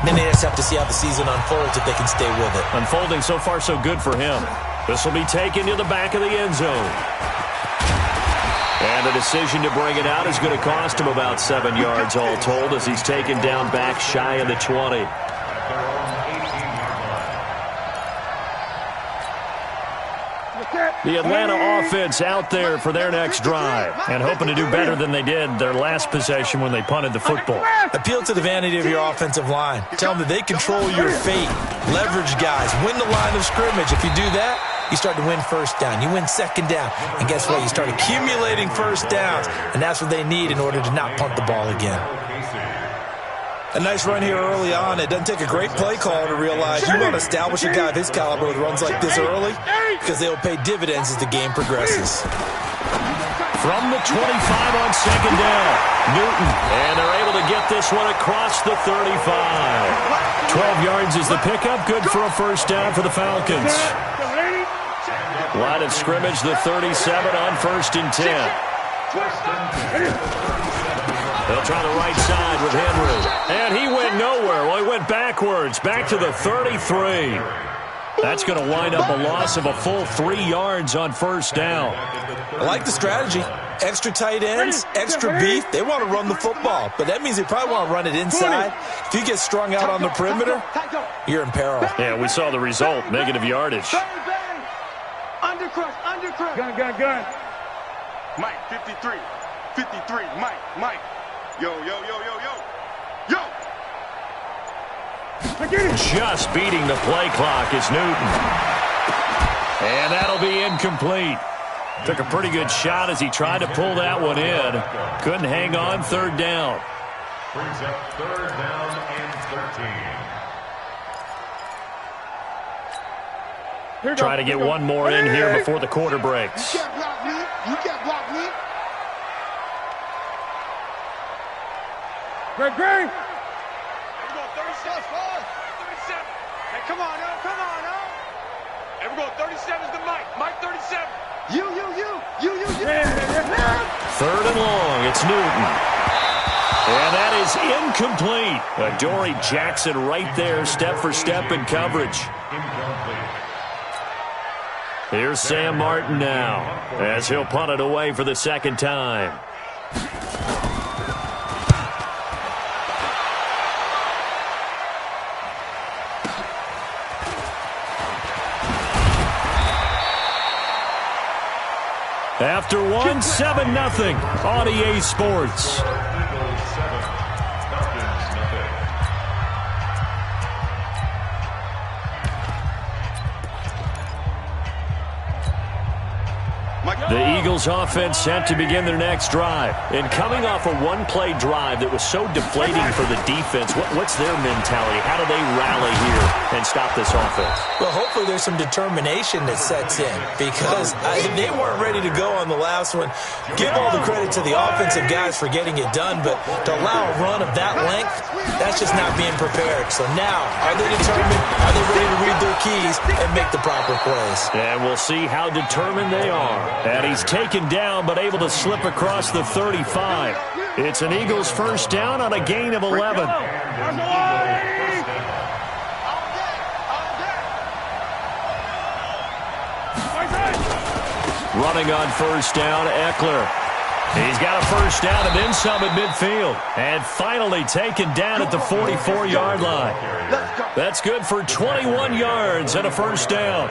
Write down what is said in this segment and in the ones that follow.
Then they just have to see how the season unfolds if they can stay with it. Unfolding so far so good for him. This will be taken to the back of the end zone. And the decision to bring it out is going to cost him about 7 yards all told as he's taken down back shy of the 20. The Atlanta offense out there for their next drive and hoping to do better than they did their last possession when they punted the football. Appeal to the vanity of your offensive line. Tell them that they control your fate. Leverage guys. Win the line of scrimmage. If you do that, you start to win first down. You win second down. And guess what? You start accumulating first downs. And that's what they need in order to not punt the ball again. A nice run here early on. It doesn't take a great play call to realize you want to establish a guy of his caliber with runs like this early because they'll pay dividends as the game progresses. From the 25 on second down, Newton. And they're able to get this one across the 35. 12 yards is the pickup. Good for a first down for the Falcons. Line of scrimmage, the 37 on 1st and 10. They'll try the right side with Henry. And he went nowhere. Well, he went backwards, back to the 33. That's going to wind up a loss of a full 3 yards on first down. I like the strategy. Extra tight ends, extra beef. They want to run the football, but that means they probably want to run it inside. If you get strung out on the perimeter, you're in peril. Yeah, we saw the result, negative yardage. Undercrush. Gun. Mike, 53. Mike. Yo. Just beating the play clock is Newton. And that'll be incomplete. Took a pretty good shot as he tried to pull that one in. Couldn't hang on, third down. Brings up third down and 13. Try to get one more in here before the quarter breaks. You can't block me. Greg. Here we go, 37. Hey, come on, Hey, we go, 37's the Mike. Mike, 37. You. Third and long, it's Newton. And that is incomplete. Dory Jackson right there, step for step in coverage. Here's Sam Martin now, as he'll punt it away for the second time. After one, 7-0 on EA Sports. The Eagles offense set to begin their next drive. And coming off a one-play drive that was so deflating for the defense, what's their mentality? How do they rally here and stop this offense? Well, hopefully there's some determination that sets in because they weren't ready to go on the last one. Give all the credit to the offensive guys for getting it done, but to allow a run of that length, that's just not being prepared. So now, are they determined? Are they ready to read their keys and make the proper plays? And we'll see how determined they are. And he's taken down but able to slip across the 35. It's an Eagles first down on a gain of 11. Running on first down, Eckler. He's got a first down and then some at midfield. And finally taken down at the 44-yard line. That's good for 21 yards and a first down.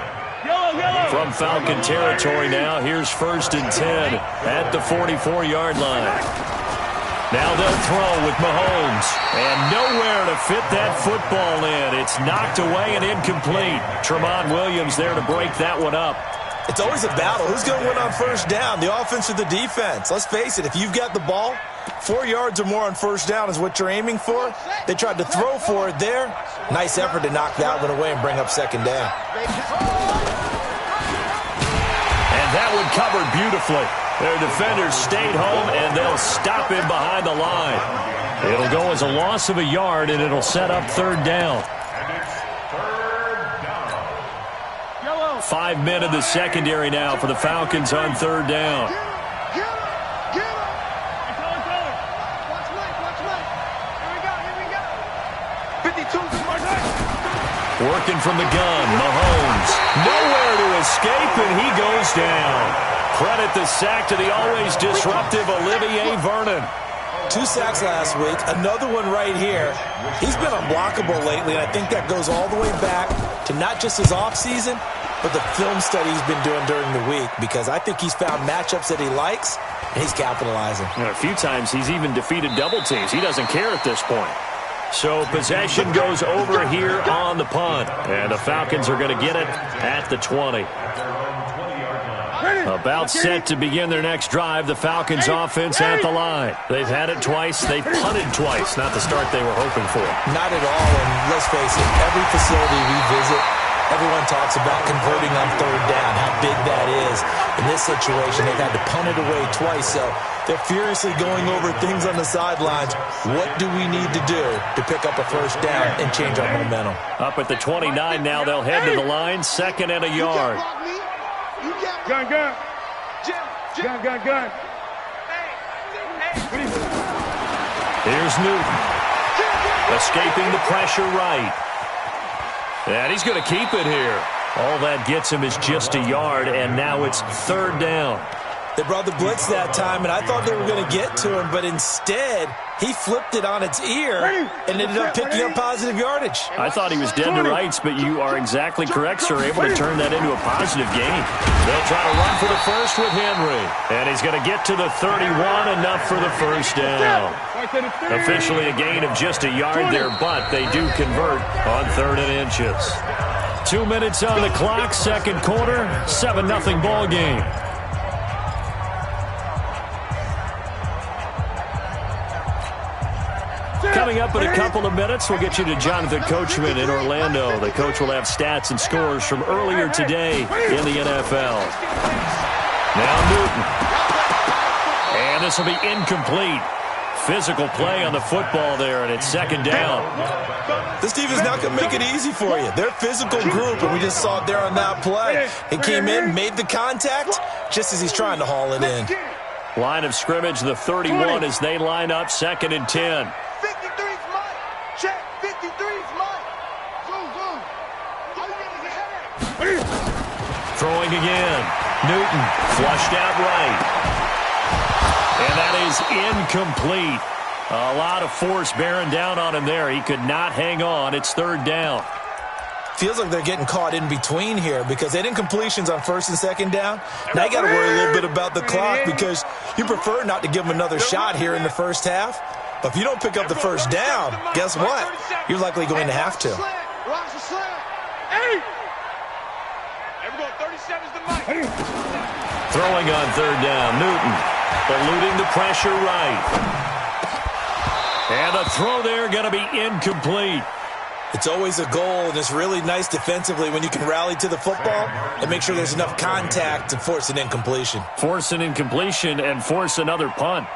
From Falcon territory now, here's 1st and 10 at the 44-yard line. Now they'll throw with Mahomes. And nowhere to fit that football in. It's knocked away and incomplete. Tramon Williams there to break that one up. It's always a battle. Who's going to win on first down, the offense or the defense? Let's face it, if you've got the ball, 4 yards or more on first down is what you're aiming for. They tried to throw for it there. Nice effort to knock that one away and bring up second down. And that one covered beautifully. Their defenders stayed home, and they'll stop him behind the line. It'll go as a loss of a yard, and it'll set up third down. 5 men in the secondary now for the Falcons on third down. Working from the gun, Mahomes. Nowhere to escape, and he goes down. Credit the sack to the always disruptive Olivier Vernon. 2 sacks last week, another one right here. He's been unblockable lately, and I think that goes all the way back to not just his offseason, but the film study he's been doing during the week, because I think he's found matchups that he likes, and he's capitalizing. And a few times he's even defeated double teams. He doesn't care at this point. So possession goes over here on the punt, and the Falcons are going to get it at the 20. About set to begin their next drive, the Falcons offense at the line. They've had it twice. They've punted twice. Not the start they were hoping for. Not at all, and let's face it, every facility we visit, everyone talks about converting on third down, how big that is. In this situation, they've had to punt it away twice, so they're furiously going over things on the sidelines. What do we need to do to pick up a first down and change our momentum? Up at the 29 now, they'll head to the line, 2nd and a yard. Gun. Gun. Here's Newton. Escaping the pressure right. And he's going to keep it here. All that gets him is just a yard, and now it's 3rd down. They brought the blitz that time, and I thought they were going to get to him, but instead, he flipped it on its ear and ended up picking up positive yardage. I thought he was dead to rights, but you are exactly correct, sir. Able to turn that into a positive gain. They'll try to run for the first with Henry. And he's going to get to the 31, enough for the first down. Officially a gain of just a yard there, but they do convert on 3rd and inches. 2 minutes on the clock, 2nd quarter, 7-0 ball game. Coming up in a couple of minutes, we'll get you to Jonathan Coachman in Orlando. The coach will have stats and scores from earlier today in the NFL. Now Newton. And this will be incomplete. Physical play on the football there, and it's 2nd down. This team is not going to make it easy for you. They're a physical group, and we just saw it there on that play. He came in, made the contact, just as he's trying to haul it in. Line of scrimmage, the 31 as they line up, 2nd and 10. 53's mine. Check. 53's mine. Zoom. Throwing again. Newton flushed out right. And that is incomplete. A lot of force bearing down on him there. He could not hang on. It's 3rd down. Feels like they're getting caught in between here because they did incompletions on 1st and 2nd down. Now you got to worry a little bit about the clock because you prefer not to give them another shot here in the first half. But if you don't pick up the first down, guess what? You're likely going to have to. Throwing on 3rd down, Newton. Eluding the pressure right. And the throw there going to be incomplete. It's always a goal, and it's really nice defensively when you can rally to the football and make sure there's enough contact to force an incompletion. Force an incompletion and force another punt.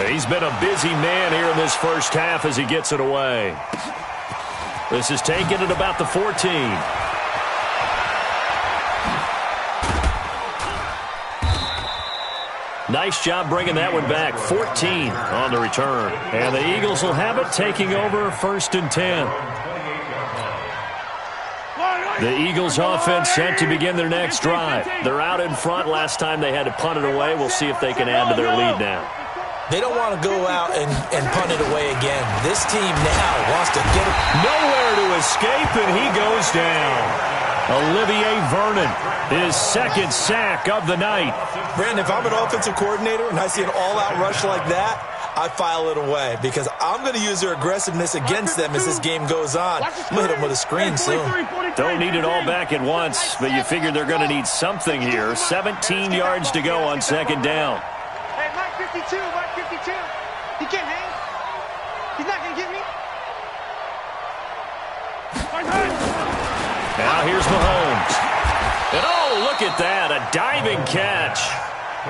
He's been a busy man here in this first half as he gets it away. This is taken at about the 14. Nice job bringing that one back. 14 on the return. And the Eagles will have it, taking over 1st and 10. The Eagles offense set to begin their next drive. They're out in front. Last time they had to punt it away. We'll see if they can add to their lead now. They don't want to go out and punt it away again. This team now wants to get it. Nowhere to escape, and he goes down. Olivier Vernon, his 2nd sack of the night. Brandon, if I'm an offensive coordinator and I see an all-out rush like that, I file it away because I'm going to use their aggressiveness against them as this game goes on. I'm going to hit them with a screen soon. Don't need it all back at once, but you figure they're going to need something here. 17 yards to go on 2nd down. Hey, Mike 52. He can't hang. He's not going to get me. Now here's Mahomes. And oh, look at that, a diving catch.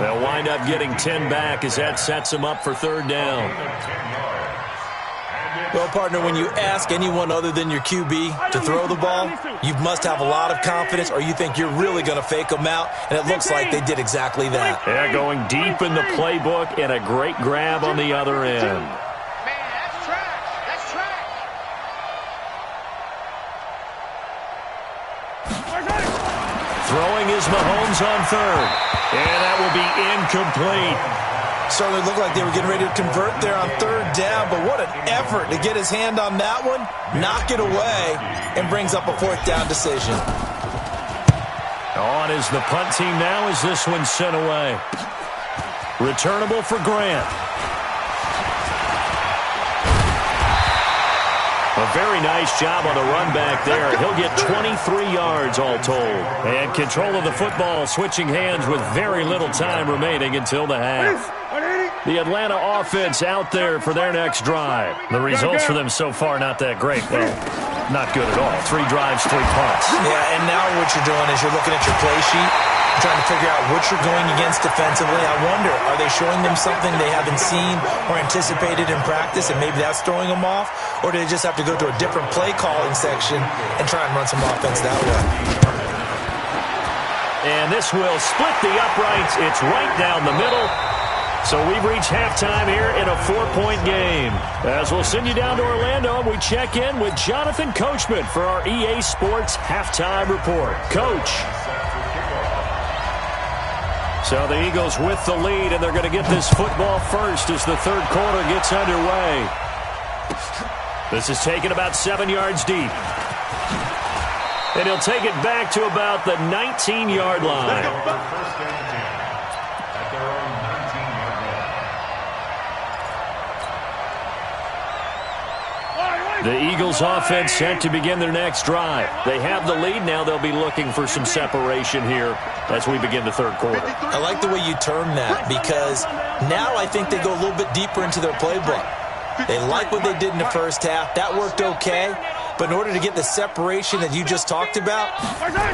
They'll wind up getting 10 back as that sets them up for 3rd down. Well, partner, when you ask anyone other than your QB to throw the ball, you must have a lot of confidence or you think you're really going to fake them out, and it looks like they did exactly that. Yeah, going deep in the playbook and a great grab on the other end. Man, that's trash. That's trash. Throwing is Mahomes on third. And that will be incomplete. Certainly looked like they were getting ready to convert there on third down, but what an effort to get his hand on that one, knock it away, and brings up a fourth down decision. On is the punt team now as this one's sent away. Returnable for Grant. A very nice job on the run back there. He'll get 23 yards all told. And control of the football switching hands with very little time remaining until the half. The Atlanta offense out there for their next drive. The results for them so far not that great. Well, not good at all. 3 drives, 3 punts. Yeah, and now what you're doing is you're looking at your play sheet, trying to figure out what you're going against defensively. I wonder, are they showing them something they haven't seen or anticipated in practice, and maybe that's throwing them off? Or do they just have to go to a different play calling section and try and run some offense that way? And this will split the uprights. It's right down the middle. So we've reached halftime here in a 4-point game. As we'll send you down to Orlando, and we check in with Jonathan Coachman for our EA Sports Halftime Report. Coach. So the Eagles with the lead, and they're going to get this football first as the third quarter gets underway. This is taken about 7 yards deep. And he'll take it back to about the 19-yard line. The Eagles offense set to begin their next drive. They have the lead. Now they'll be looking for some separation here as we begin the third quarter. I like the way you term that because now I think they go a little bit deeper into their playbook. They like what they did in the first half. That worked okay. But in order to get the separation that you just talked about,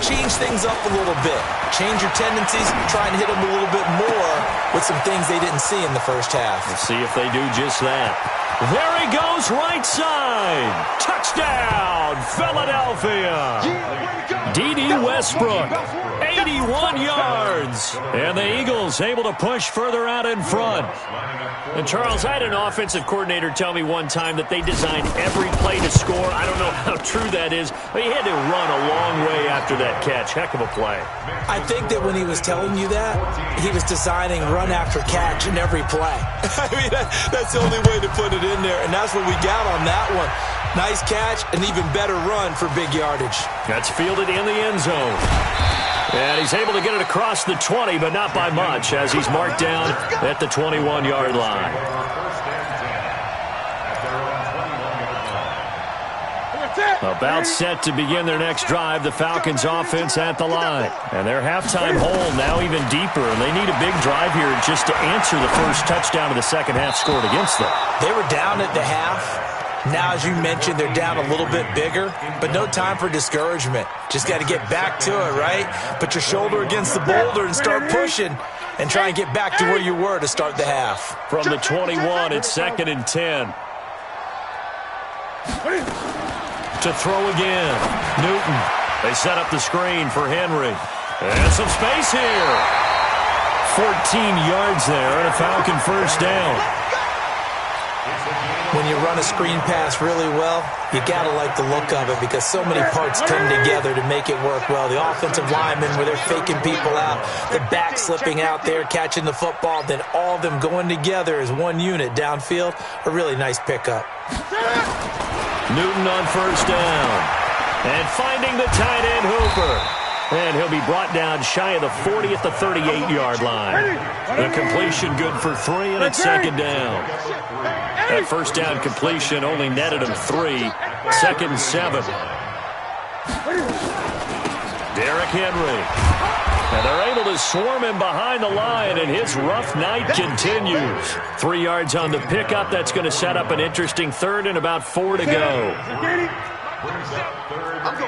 change things up a little bit. Change your tendencies, try and hit them a little bit more with some things they didn't see in the first half. Let's see if they do just that. There he goes, right side. Touchdown, Philadelphia. D.D. Westbrook, 81 yards. And the Eagles able to push further out in front. And, Charles, I had an offensive coordinator tell me one time that they designed every play to score. I don't know how true that is, but he had to run a long way after that catch. Heck of a play. I think that when he was telling you that, he was designing run after catch in every play. I mean, that's the only way to put it in there, and that's what we got on that one. Nice catch, an even better run for big yardage. That's fielded in the end zone. And he's able to get it across the 20, but not by much, as he's marked down at the 21-yard line. About set to begin their next drive, the Falcons offense at the line. And their halftime hole now even deeper, and they need a big drive here just to answer the first touchdown of the second half scored against them. They were down at the half. Now, as you mentioned, they're down a little bit bigger, but no time for discouragement. Just got to get back to it, right? Put your shoulder against the boulder and start pushing and try and get back to where you were to start the half. From the 21, it's 2nd and 10. To throw again. Newton. They set up the screen for Henry. And some space here. 14 yards there and a Falcon first down. When you run a screen pass really well, you got to like the look of it because so many parts come together to make it work well. The offensive linemen, where they're faking people out, the back slipping out there, catching the football, then all of them going together as one unit downfield. A really nice pickup. Newton on first down. And finding the tight end Hooper. And he'll be brought down shy of the 40 at the 38-yard line. The completion good for 3, and it's 2nd down. That first down completion only netted him 3. 2nd and 7. Derrick Henry. And they're able to swarm him behind the line, and his rough night continues. 3 yards on the pickup. That's going to set up an interesting third and about 4 to go. I'm going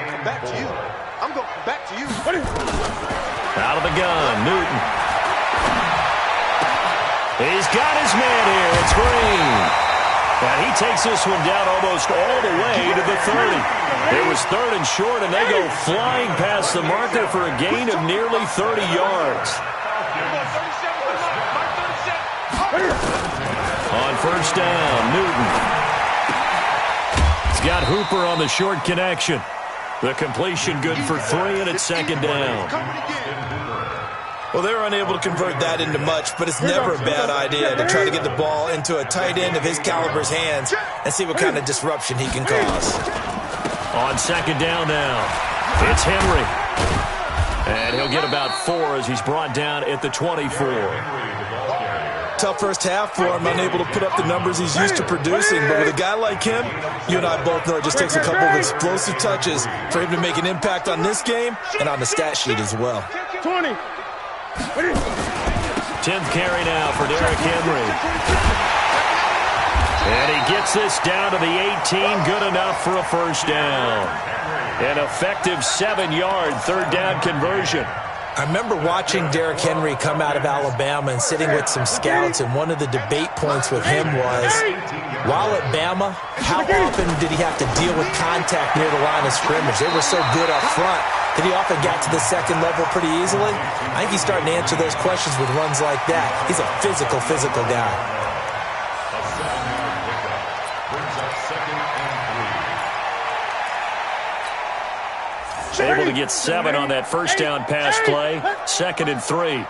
to come back to you. I'm going to come back to you. Out of the gun, Newton. He's got his man here. It's Green. And he takes this one down almost all the way to the 30. It was 3rd and short, and they go flying past the marker for a gain of nearly 30 yards. On first down, Newton. He's got Hooper on the short connection. The completion good for 3, and it's 2nd down. Well, they were unable to convert that into much, but it's never a bad idea to try to get the ball into a tight end of his caliber's hands and see what kind of disruption he can cause. On 2nd down now, it's Henry. And he'll get about 4 as he's brought down at the 24. Tough first half for him, unable to put up the numbers he's used to producing. But with a guy like him, you and I both know it just takes a couple of explosive touches for him to make an impact on this game and on the stat sheet as well. 20. 10th carry now for Derrick Henry. And he gets this down to the 18, good enough for a first down. An effective 7-yard third down conversion. I remember watching Derrick Henry come out of Alabama and sitting with some scouts, and one of the debate points with him was, while at Bama, how often did he have to deal with contact near the line of scrimmage? They were so good up front that he often got to the second level pretty easily. I think he's starting to answer those questions with runs like that. He's a physical guy. Able to get 7 on that first down pass play. 2nd and 3.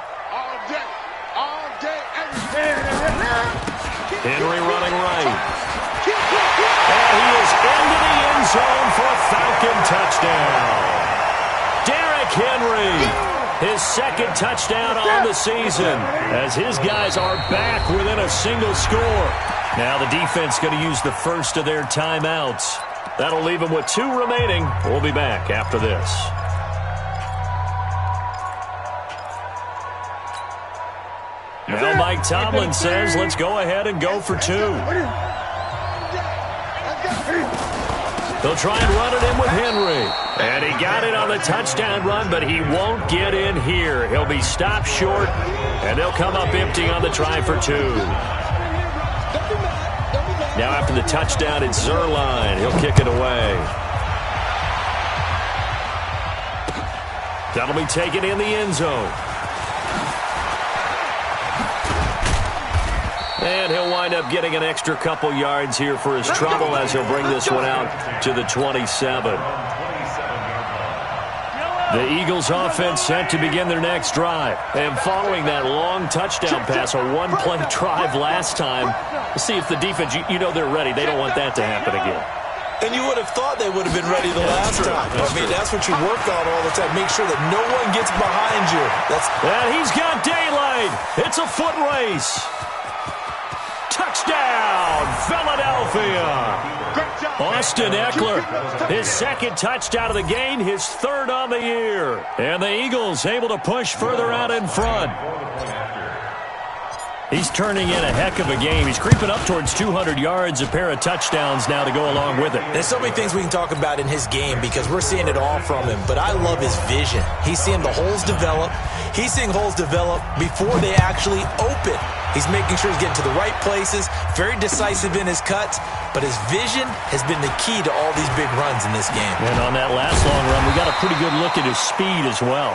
Henry running right. And he is into the end zone for a Falcon touchdown. Derrick Henry, his 2nd touchdown on the season, as his guys are back within a single score. Now the defense going to use the first of their timeouts. That'll leave them with 2 remaining. We'll be back after this. Now Mike Tomlin says, let's go ahead and go for 2. They'll try and run it in with Henry. And he got it on the touchdown run, but he won't get in here. He'll be stopped short, and they'll come up empty on the try for 2. Now after the touchdown, it's Zerline. He'll kick it away. That'll be taken in the end zone. And he'll wind up getting an extra couple yards here for his trouble as he'll bring this one out to the 27. The Eagles offense set to begin their next drive. And following that long touchdown pass, a one-play drive last time, we'll see if the defense, you know they're ready. They don't want that to happen again. And you would have thought they would have been ready the last time. I mean, that's what you work on all the time. Make sure that no one gets behind you. And he's got daylight. It's a foot race. Touchdown, Philadelphia. Austin Eckler, his 2nd touchdown of the game, his 3rd on the year. And the Eagles able to push further out in front. He's turning in a heck of a game. He's creeping up towards 200 yards, a pair of touchdowns now to go along with it. There's so many things we can talk about in his game because we're seeing it all from him, but I love his vision. He's seeing the holes develop. He's seeing holes develop before they actually open. He's making sure he's getting to the right places, very decisive in his cuts, but his vision has been the key to all these big runs in this game. And on that last long run, we got a pretty good look at his speed as well.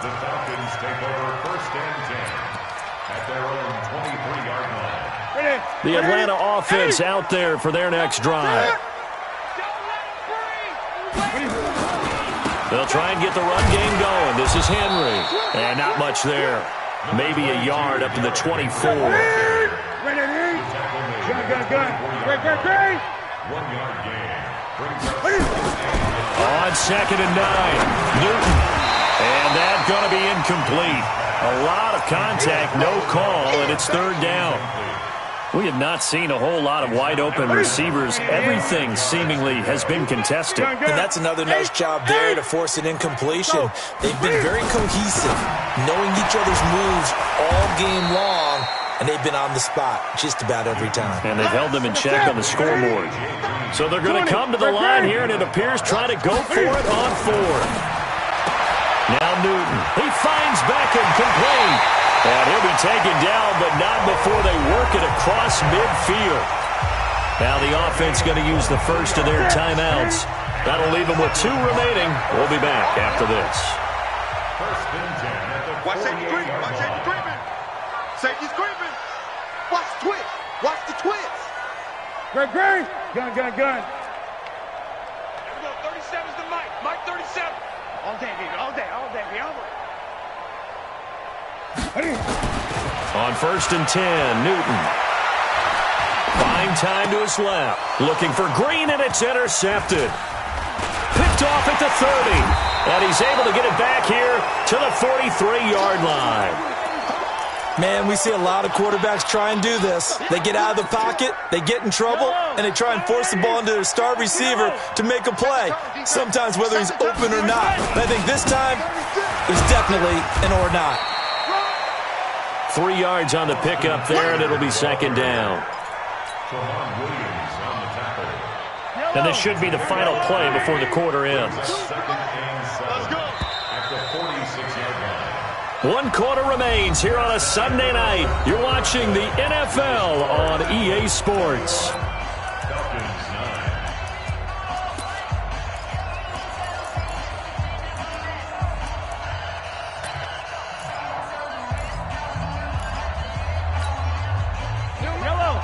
The Falcons take over 1st and 10 at their own 23-yard line. The Atlanta offense out there for their next drive. They'll try and get the run game going. This is Henry. And not much there. Maybe a yard up to the 24. 1-yard gain. On 2nd and 9, Newton. And that's going to be incomplete. A lot of contact, no call, and it's 3rd down. We have not seen a whole lot of wide-open receivers. Everything seemingly has been contested. And that's another nice job there to force an incompletion. They've been very cohesive, knowing each other's moves all game long, and they've been on the spot just about every time. And they've held them in check on the scoreboard. So they're going to come to the line here, and it appears try to go for it on 4th. Now Newton. He finds Beckham complete. And he'll be taken down, but not before they work it across midfield. Now the offense going to use the first of their timeouts. That'll leave them with 2 remaining. We'll be back after this. First and 10 at the Watch safety creeping. Watch safety creeping. Safety's creeping. Watch the twist. Watch the twist. Great. Gun. Here we go. 37's the Mike. Mike 37. All day, baby. All day. On first and 10, Newton. Buying time to his left. Looking for Green, and it's intercepted. Picked off at the 30. And he's able to get it back here to the 43-yard line. Man, we see a lot of quarterbacks try and do this. They get out of the pocket, they get in trouble, and they try and force the ball into their star receiver to make a play, sometimes whether he's open or not. And I think this time, there's definitely an or not. 3 yards on the pickup there, and it'll be second down. And this should be the final play before the quarter ends. Let's go. At the 46-yard line. 1 quarter remains here on a Sunday night. You're watching the NFL on EA Sports. Falcons 9. Yellow.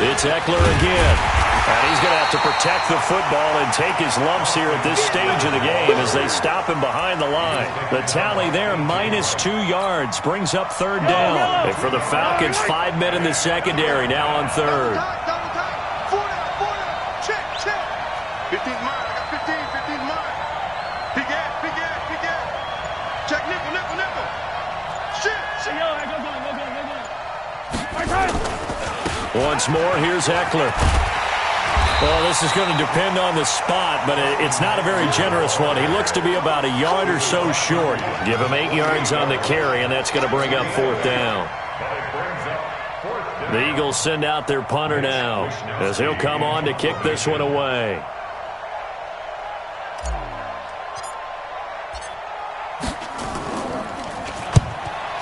It's Eckler again. And he's going to have to protect the football and take his lumps here at this stage of the game as they stop him behind the line. The tally there, -2 yards, brings up third down. And for the Falcons, 5 men in the secondary now on third. Four down. Check. 15's mine. I got 15. 15's mine. Big ass. Check nickel. Shit. Once more, here's Eckler. Well, this is going to depend on the spot, but it's not a very generous one. He looks to be about a yard or so short. Give him 8 yards on the carry, and that's going to bring up fourth down. The Eagles send out their punter now as he'll come on to kick this one away.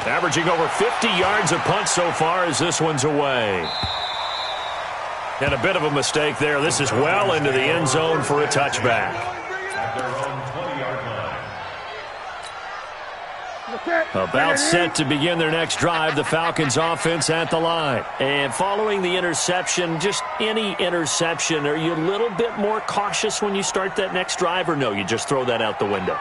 Averaging over 50 yards a punt so far as this one's away. And a bit of a mistake there. This is well into the end zone for a touchback. At their own 20-yard line. About set to begin their next drive, the Falcons offense at the line. And following the interception, just any interception, are you a little bit more cautious when you start that next drive, or no, you just throw that out the window?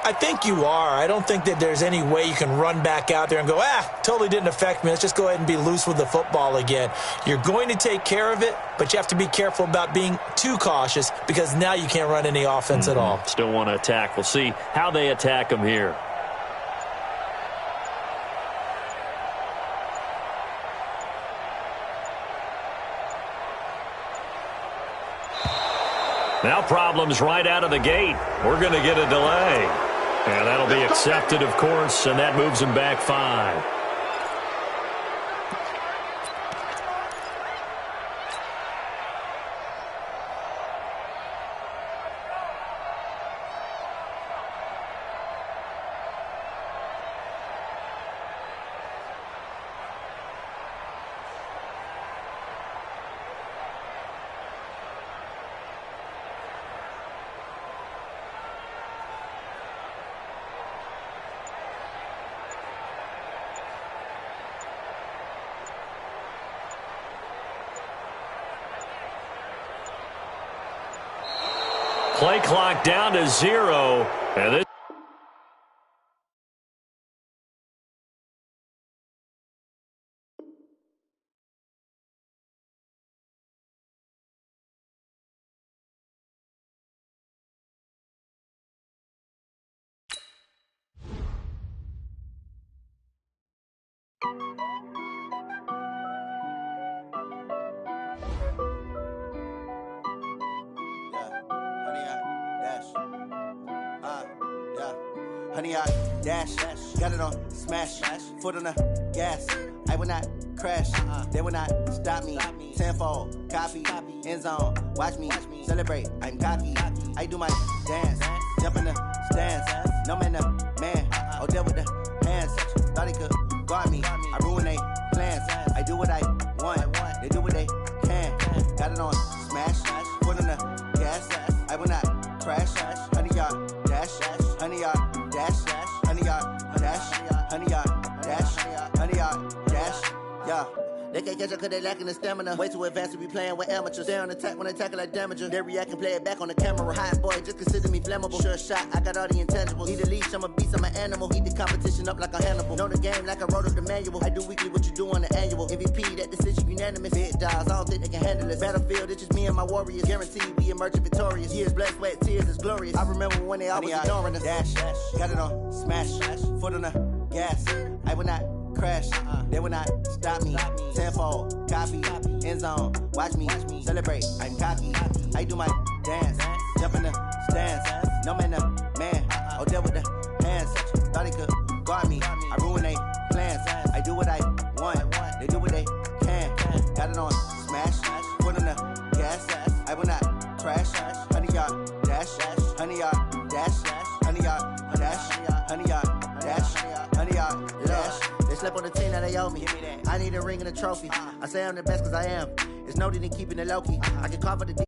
I think you are. I don't think that there's any way you can run back out there and go, totally didn't affect me. Let's just go ahead and be loose with the football again. You're going to take care of it, but you have to be careful about being too cautious because now you can't run any offense at all. Still want to attack. We'll see how they attack them here. Now problems right out of the gate. We're going to get a delay. And that'll be accepted, of course, and that moves him back 5. Play clock down to 0. And this Honey, I dash, got it on smash, foot on the gas. I will not crash. They will not stop me. Tenfold, copy, end zone. Watch me celebrate. I'm cocky. I do my dance. Jump in the stands. No man, man. Oh, there with the hands. Thought he could guard me. I ruin they plans. I do what I want. They do what they can. Got it on smash. Foot on the gas. I will not crash. 100-yard dash. 100-yard dash. 100-yard dash. 100-yard dash. 100-yard dash. Yeah. They can't catch up cause they lacking the stamina. Way too advanced to be playing with amateurs. Stay on attack when they tackle like damager. They react and play it back on the camera. Hot boy, just consider me flammable. Sure shot, I got all the intangibles. Need a leash, I'm a beast, I'm an animal. Eat the competition up like a Hannibal. Know the game like I wrote up the manual. I do weekly what you do on the annual. MVP, that decision unanimous. Big dogs, I don't think they can handle this. Battlefield, it's just me and my warriors. Guaranteed we emerge victorious. Years, blood, sweat, tears, it's glorious. I remember when they always ignoring us. Dash, got it on smash. Foot on the gas. I will not crash. They will not stop me. Tenfold, copy, end zone. Watch me celebrate. I'm cocky. I do my dance. Jump in the stands. No man, man. Oh, there with the hands. Thought he could guard me. I ruin they plans. I do what I want. They do what they can. Got it on smash. Foot on the gas. I will not crash. 100-yard dash. 100-yard dash. 100-yard dash. 100-yard dash. 100-yard dash. They slept on the team that they owe me. I need a ring and a trophy. I say I'm the best cause I am. It's noted in keeping it low key. I can cover the